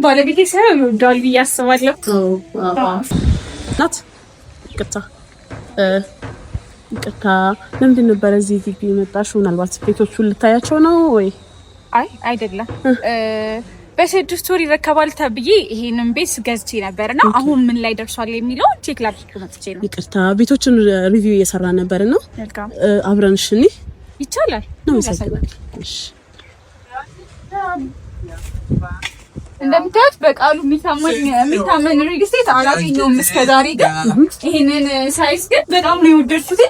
ባለቤቴ ሳይሆን ይወዳል ብዬ አስባለሁ። ናት ይቅርታ ለምንድን ነበር እዚህ ግቢ የመጣሽው? ምናልባት ቤቶቹን ልታያቸው ነው ወይ? አይ አይደለም፣ በ6 ወር ይረከባል ተብዬ ይሄንን ቤት ገዝቼ ነበርና አሁን ምን ላይ ደርሷል የሚለው ቼክ ላድርግ መጥቼ ነው። ይቅርታ ቤቶችን ሪቪው እየሰራ ነበር ነው። መልካም አብረንሽ እኔ ይቻላል ነው ያሳየው። እሺ እንደምታዩት በቃሉ የሚታመን ሪል ስቴት አላገኘሁም እስከዛሬ። ግን ይሄንን ሳይዝ ግን በጣም ነው የወደድኩት።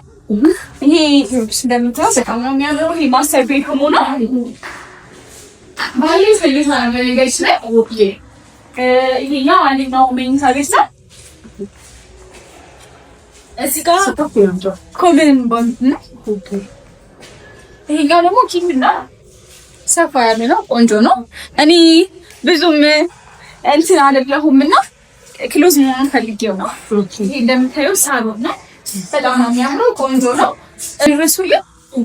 ይሄ እንደምታዩት በጣም ነው የሚያምረው። ይሄ ማስተር ቤድሩም ነው። ባሌስ ለይታ ነው ነገርሽ ላይ ይሄኛው አንደኛው መኝታ ቤት ነው። እዚህ ጋር ኮመን ባንክ ነው። ይሄኛው ደግሞ ኪንግ እና ሰፋ ያለ ነው። ቆንጆ ነው። እኔ ብዙም እንትን አይደለሁምና ክሎዝ መሆን ፈልጌው ነው። ይሄ እንደምታየው ሳሎን ነው። በጣም ነው የሚያምረው። ቆንጆ ነው። እርሱልኝ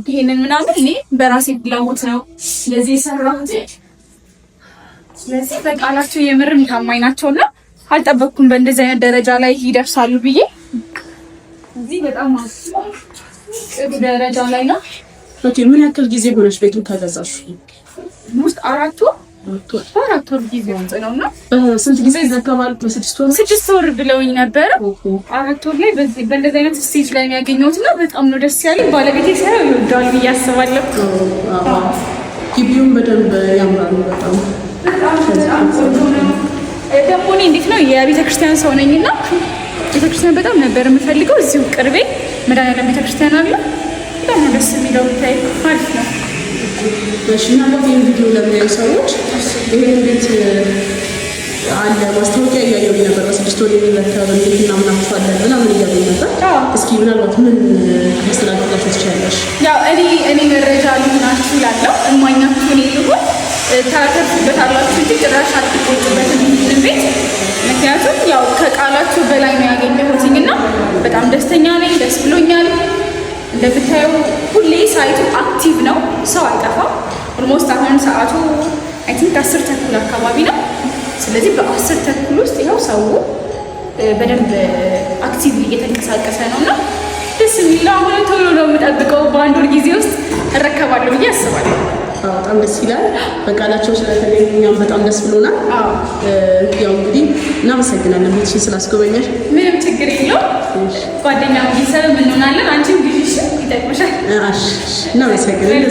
ይሄንን ምናምን እኔ በራሴ ፍላጎት ነው ስለዚህ ሰራሁት። ስለዚህ በቃላቸው የምርም ታማኝ ናቸውና አልጠበቅኩም በእንደዚህ አይነት ደረጃ ላይ ይደርሳሉ ብዬ። እዚህ በጣም ደረጃ ላይ ነው። ኦኬ ምን ያክል ጊዜ ሆነሽ ቤቱን ካገዛሽ? ውስጥ 4 ወር ጊዜ ነውና ስንት ጊዜ ይዘጋባል? በ6 ወር ብለውኝ ነበር። 4 ወር ላይ በእንደዚህ አይነት ስቴጅ ላይ ያገኘሁትና በጣም ነው ደስ ያለኝ። ባለቤቴ ሳይሆን ይወዳል ብዬ አስባለሁ። ግቢውን በደንብ ያምራል። በጣም ደግሞ እኔ እንዴት ነው የቤተክርስቲያን ሰው ነኝና ቤተክርስቲያን በጣም ነበር የምፈልገው። እዚሁ ቅርቤ መድኃኒዓለም ቤተክርስቲያን አለ። በጣም ነው ደስ የሚለው። ታይ አሪፍ ነው። በሽናበት ቪዲዮ ለሚያዩ ሰዎች ይሄን ቤት አለ ማስታወቂያ እያየሁ ነበር። በ6 ወር የሚረከብ ቤት ምናምን አጥቷል ምናምን እያሉ ነበር። እስኪ ምናልባት ምን ማስተላለፍላችሁ ትችላለሽ? ያው እኔ መረጃ ልሆናችሁ ላለው እማኛችሁ እኔ ልሆን ታተርፉበታላችሁ እንጂ ጭራሽ አትቆጡበትም ይህንን ቤት። ምክንያቱም ያው ከቃላችሁ በላይ ነው ያገኘሁትኝና በጣም ደስተኛ ነኝ። ደስ ብሎኛል። እንደምታየው ሁሌ ሳይቱ አክቲቭ ነው። ሰው አይጠፋም። ኦልሞስት አሁን ሰዓቱ አይ ቲንክ 10 ተኩል አካባቢ ነው። ስለዚህ በ10 ተኩል ውስጥ ይኸው ሰው በደንብ አክቲቭ እየተንቀሳቀሰ ነውና ደስ የሚል ነው። አሁን ቶሎ ነው የምጠብቀው። በአንድ ወር ጊዜ ውስጥ እረከባለሁ ብዬ አስባለሁ። በጣም ደስ ይላል። በቃላቸው ስለተገኙ እኛም በጣም ደስ ብሎናል። ያው እንግዲህ እናመሰግናለን ቤትሽን ስላስጎበኛሽ። ምንም ችግር የለውም። ጓደኛ ቤተሰብ እንሆናለን። አንቺም ግዢሽ ይጠቅምሻል። እናመሰግናለን።